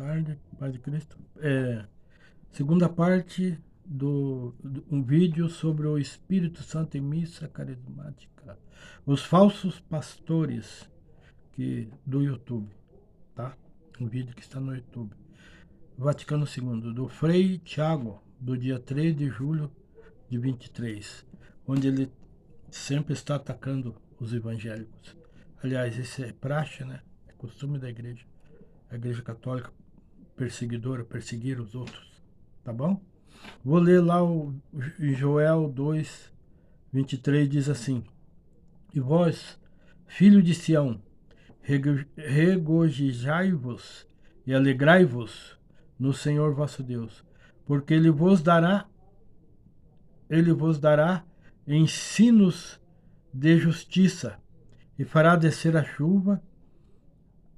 tarde, Paz de Cristo. Segunda parte um vídeo sobre o Espírito Santo em missa carismática. Os falsos pastores do YouTube, tá? Um vídeo que está no YouTube. Vaticano II, do Frei Tiago, do dia 3 de julho de 23, onde ele sempre está atacando os evangélicos. Aliás, isso é praxe, né? É costume da igreja. A igreja católica perseguidora, perseguir os outros, tá bom? Vou ler lá em Joel 2, 23, diz assim: E vós, filho de Sião, regozijai-vos e alegrai-vos no Senhor vosso Deus, porque ele vos dará ensinos de justiça e fará descer a chuva,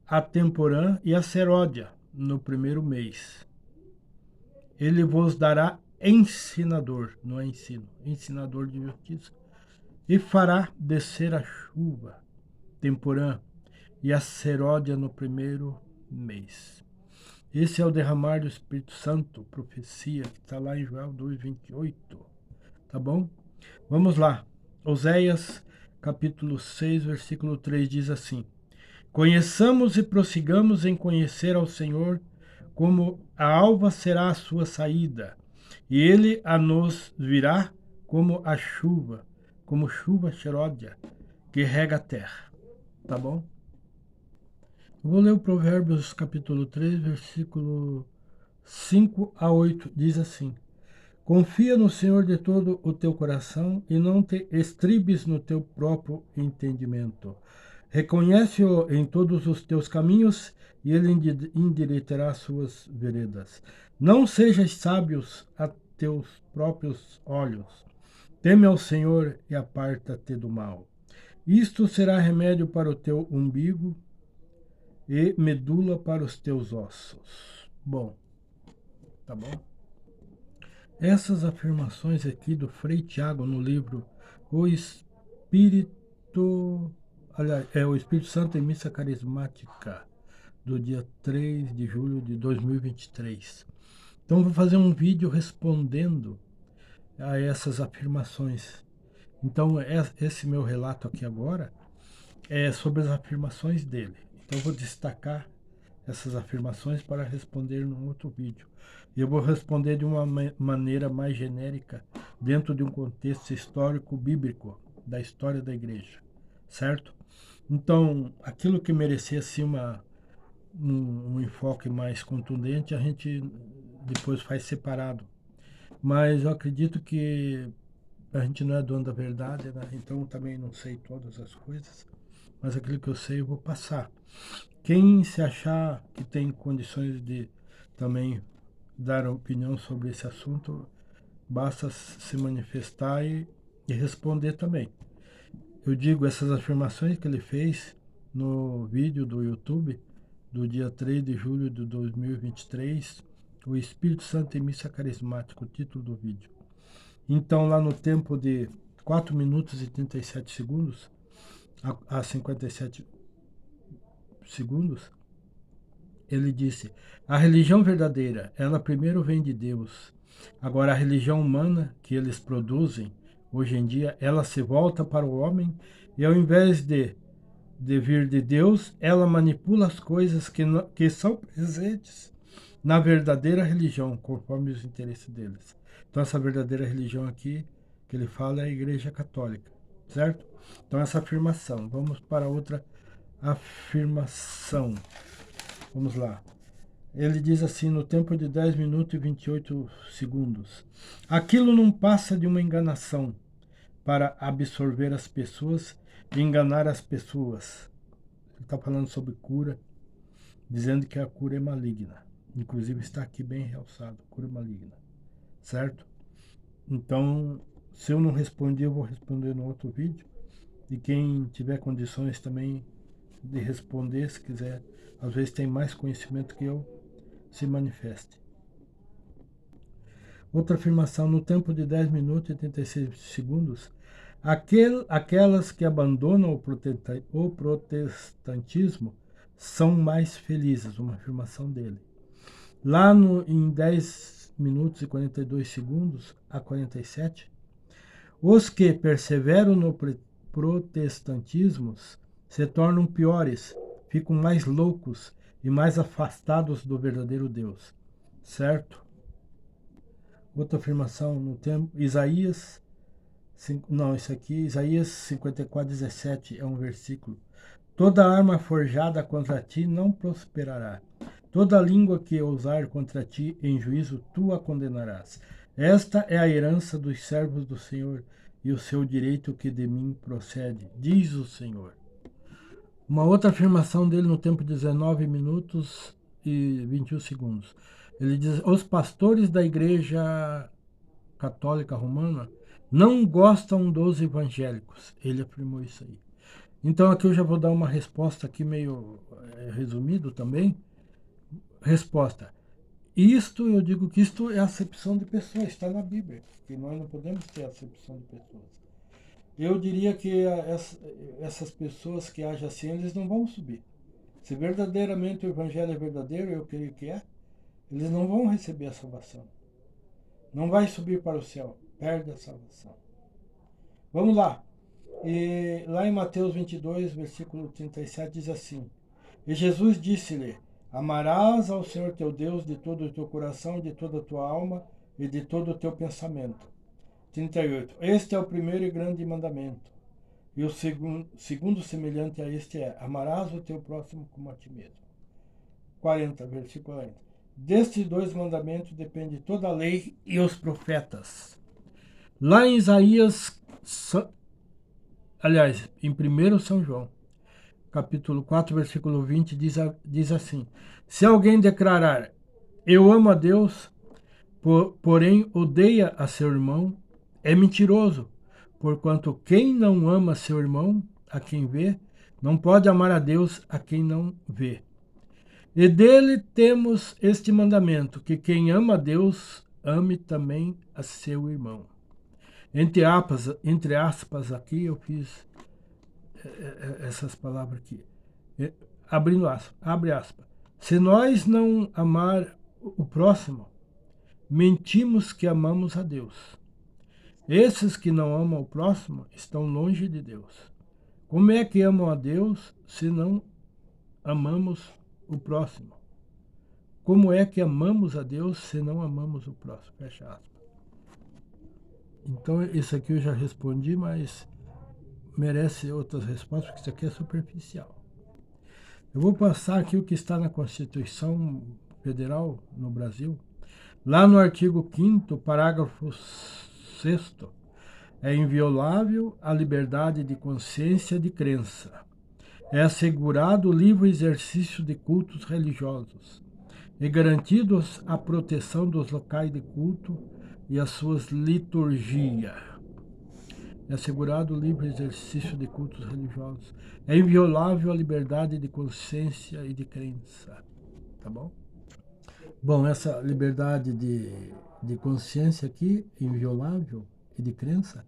a temporã e a seródia no primeiro mês. Ele vos dará ensinador, não é ensino, ensinador de justiça, e fará descer a chuva, temporã e a seródia no primeiro mês. Esse é o derramar do Espírito Santo, profecia, que está lá em Joel 2,28. Tá bom? Vamos lá. Oséias, capítulo 6, versículo 3, diz assim: Conheçamos e prossigamos em conhecer ao Senhor, como a alva será a sua saída, e ele a nos virá como chuva seródia, que rega a terra. Tá bom? Vou ler o Provérbios capítulo 3, versículo 5 a 8, diz assim: Confia no Senhor de todo o teu coração e não te estribes no teu próprio entendimento. Reconhece-o em todos os teus caminhos e ele endireitará as suas veredas. Não sejas sábios a teus próprios olhos. Teme ao Senhor e aparta-te do mal. Isto será remédio para o teu umbigo e medula para os teus ossos. Bom, tá bom? Essas afirmações aqui do Frei Tiago no livro O Espírito, aliás, o Espírito Santo em Missa Carismática, do dia 3 de julho de 2023. Então vou fazer um vídeo respondendo a essas afirmações. Então esse meu relato aqui agora é sobre as afirmações dele. Então vou destacar essas afirmações para responder num outro vídeo. E eu vou responder de uma maneira mais genérica, dentro de um contexto histórico bíblico da história da igreja, certo? Então, aquilo que merecesse um enfoque mais contundente, a gente depois faz separado. Mas eu acredito que a gente não é dono da verdade, né? Então também não sei todas as coisas, mas aquilo que eu sei eu vou passar. Quem se achar que tem condições de também dar opinião sobre esse assunto, basta se manifestar e responder também. Eu digo, essas afirmações que ele fez no vídeo do YouTube do dia 3 de julho de 2023, o Espírito Santo em Missa Carismática, o título do vídeo. Então, lá no tempo de 4 minutos e 37 segundos, a 57 segundos, ele disse: a religião verdadeira, ela primeiro vem de Deus. Agora, a religião humana que eles produzem, hoje em dia, ela se volta para o homem e, ao invés de vir de Deus, ela manipula as coisas que são presentes na verdadeira religião, conforme os interesses deles. Então, essa verdadeira religião aqui que ele fala é a Igreja Católica, certo? Então, essa afirmação. Vamos para outra afirmação. Vamos lá. Ele diz assim, no tempo de 10 minutos e 28 segundos: aquilo não passa de uma enganação para absorver as pessoas e enganar as pessoas. Ele está falando sobre cura, dizendo que a cura é maligna. Inclusive está aqui bem realçado, cura maligna. Certo? Então, se eu não respondi, eu vou responder no outro vídeo. E quem tiver condições também de responder, se quiser, às vezes tem mais conhecimento que eu, se manifeste. Outra afirmação, no tempo de 10 minutos e 36 segundos, aquelas que abandonam o protestantismo são mais felizes, uma afirmação dele. Lá em 10 minutos e 42 segundos a 47, os que perseveram no protestantismo se tornam piores, ficam mais loucos e mais afastados do verdadeiro Deus. Certo? Outra afirmação no tempo, Isaías, não, isso aqui, Isaías 54:17 é um versículo. Toda arma forjada contra ti não prosperará. Toda língua que ousar contra ti em juízo, tu a condenarás. Esta é a herança dos servos do Senhor e o seu direito que de mim procede, diz o Senhor. Uma outra afirmação dele no tempo de 19 minutos e 21 segundos. Ele diz: os pastores da Igreja Católica Romana não gostam dos evangélicos. Ele afirmou isso aí. Então aqui eu já vou dar uma resposta aqui meio resumido também. Resposta. Isto, eu digo que isto é acepção de pessoas, está na Bíblia, que nós não podemos ter acepção de pessoas. Eu diria que essas pessoas que agem assim, eles não vão subir. Se verdadeiramente o evangelho é verdadeiro, eu creio que é, eles não vão receber a salvação. Não vai subir para o céu, perde a salvação. Vamos lá. E lá em Mateus 22, versículo 37, diz assim: E Jesus disse-lhe: Amarás ao Senhor teu Deus de todo o teu coração, de toda a tua alma e de todo o teu pensamento. 38. Este é o primeiro e grande mandamento. E o segundo semelhante a este é: amarás o teu próximo como a ti mesmo. 40, versículo 40. Destes dois mandamentos depende toda a lei e os profetas. Lá em Isaías, aliás, em 1 São João, capítulo 4, versículo 20, diz assim: Se alguém declarar, eu amo a Deus, porém odeia a seu irmão, é mentiroso, porquanto quem não ama seu irmão, a quem vê, não pode amar a Deus a quem não vê. E dele temos este mandamento, que quem ama a Deus, ame também a seu irmão. Entre aspas aqui, eu fiz essas palavras aqui. Abrindo aspas, abre aspas. Se nós não amar o próximo, mentimos que amamos a Deus. Esses que não amam o próximo estão longe de Deus. Como é que amam a Deus se não amamos o próximo? Como é que amamos a Deus se não amamos o próximo? Fecha aspas. Então, isso aqui eu já respondi, mas merece outras respostas, porque isso aqui é superficial. Eu vou passar aqui o que está na Constituição Federal no Brasil. Lá no artigo 5º, parágrafo 6º, é inviolável a liberdade de consciência e de crença. É assegurado o livre exercício de cultos religiosos e garantidos a proteção dos locais de culto e as suas liturgias. É assegurado o livre exercício de cultos religiosos. É inviolável a liberdade de consciência e de crença. Tá bom? Bom, essa liberdade de consciência aqui, inviolável, e de crença,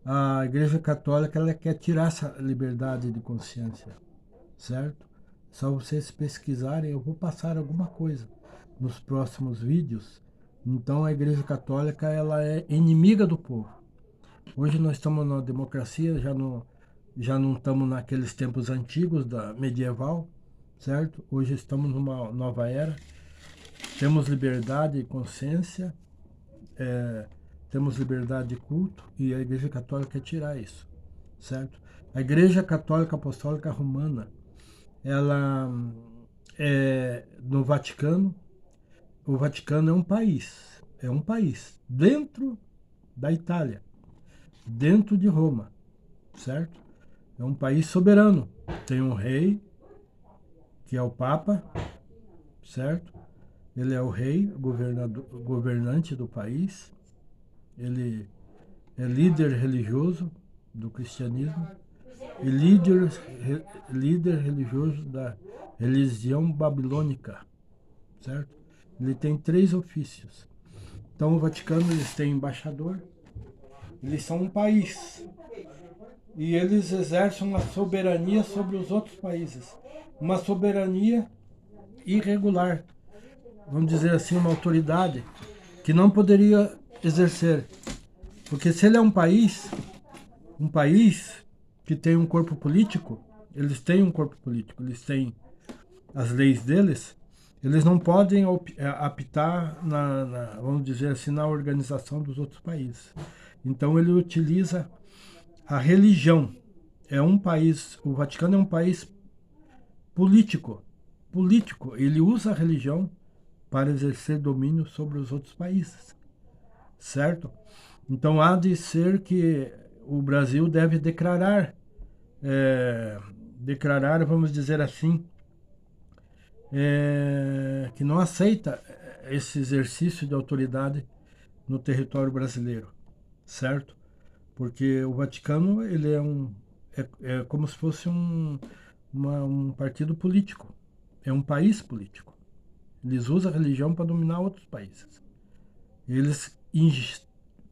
a Igreja Católica ela quer tirar essa liberdade de consciência, certo? Só vocês pesquisarem, eu vou passar alguma coisa nos próximos vídeos. Então a Igreja Católica ela é inimiga do povo. Hoje nós estamos na democracia, já não estamos naqueles tempos antigos da medieval, certo? Hoje estamos numa nova era. Temos liberdade de consciência, temos liberdade de culto e a Igreja Católica quer tirar isso, certo? A Igreja Católica Apostólica Romana, ela é no Vaticano. O Vaticano é um país dentro da Itália, dentro de Roma, certo? É um país soberano. Tem um rei, que é o Papa, certo? Ele é o rei, governante do país. Ele é líder religioso do cristianismo e líder religioso da religião babilônica, certo? Ele tem 3 ofícios. Então o Vaticano eles têm embaixador, eles são um país e eles exercem uma soberania sobre os outros países, uma soberania irregular. vamos dizer assim, uma autoridade que não poderia exercer. Porque se ele é um país que tem um corpo político, eles têm um corpo político, eles têm as leis deles, eles não podem apitar vamos dizer assim, na organização dos outros países. Então ele utiliza a religião. O Vaticano é um país político. Político. Ele usa a religião para exercer domínio sobre os outros países. Certo? Então há de ser que o Brasil deve declarar, vamos dizer assim, que não aceita esse exercício de autoridade no território brasileiro, certo? Porque o Vaticano ele é como se fosse um partido político, é um país político. Eles usam a religião para dominar outros países. Eles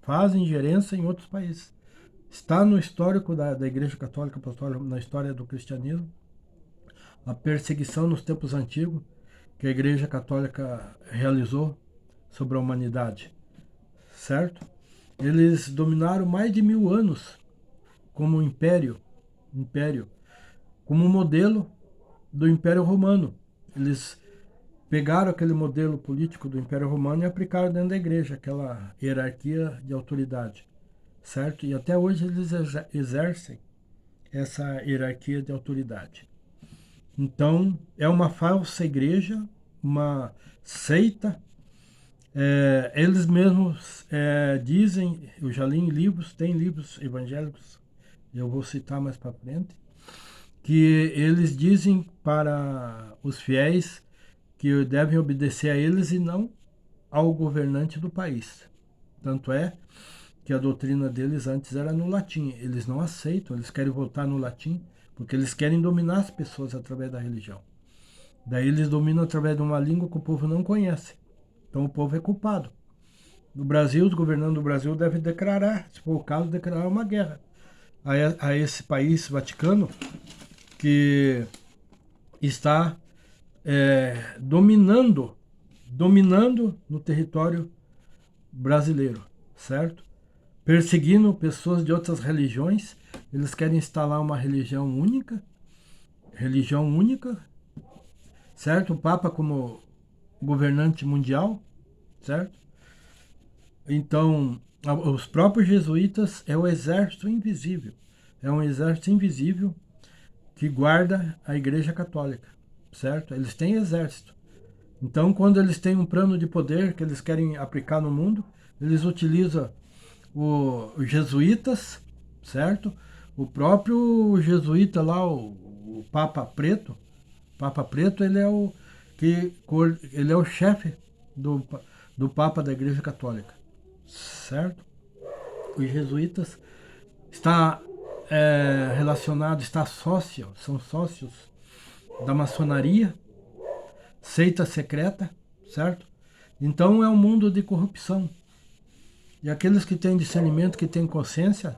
fazem ingerência em outros países. Está no histórico da Igreja Católica Apostólica, na história do cristianismo, a perseguição nos tempos antigos que a Igreja Católica realizou sobre a humanidade, certo? Eles dominaram mais de 1000 anos como império, como modelo do Império Romano. Eles pegaram aquele modelo político do Império Romano e aplicaram dentro da igreja, aquela hierarquia de autoridade, certo? E até hoje eles exercem essa hierarquia de autoridade. Então, é uma falsa igreja, uma seita. Eles mesmos dizem, eu já li em livros, tem livros evangélicos, eu vou citar mais para frente, que eles dizem para os fiéis que devem obedecer a eles e não ao governante do país. Tanto é que a doutrina deles antes era no latim. Eles não aceitam, eles querem voltar no latim, porque eles querem dominar as pessoas através da religião. Daí eles dominam através de uma língua que o povo não conhece. Então o povo é culpado. No Brasil, os governantes do Brasil devem declarar, se for o caso, declarar uma guerra a esse país, Vaticano, que está dominando no território brasileiro, certo? Perseguindo pessoas de outras religiões. Eles querem instalar uma religião única, certo? O Papa como governante mundial, certo? Então, os próprios jesuítas é o exército invisível. É um exército invisível que guarda a Igreja Católica, certo? Eles têm exército. Então, quando eles têm um plano de poder que eles querem aplicar no mundo, eles utilizam os jesuítas, certo? O próprio jesuíta lá, o Papa Preto, ele é ele é o chefe do Papa da Igreja Católica, certo? Os jesuítas está relacionado, são sócios da maçonaria, seita secreta, certo? Então é um mundo de corrupção. E aqueles que têm discernimento, que têm consciência,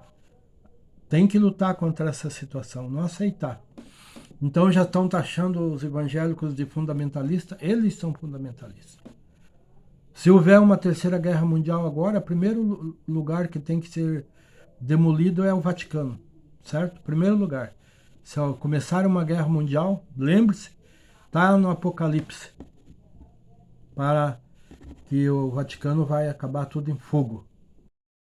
têm que lutar contra essa situação, não aceitar. Então já estão taxando os evangélicos de fundamentalistas, eles são fundamentalistas. Se houver uma terceira guerra mundial agora, o primeiro lugar que tem que ser demolido é o Vaticano, certo? Primeiro lugar. Se começar uma guerra mundial, lembre-se, está no Apocalipse, para que o Vaticano vai acabar tudo em fogo.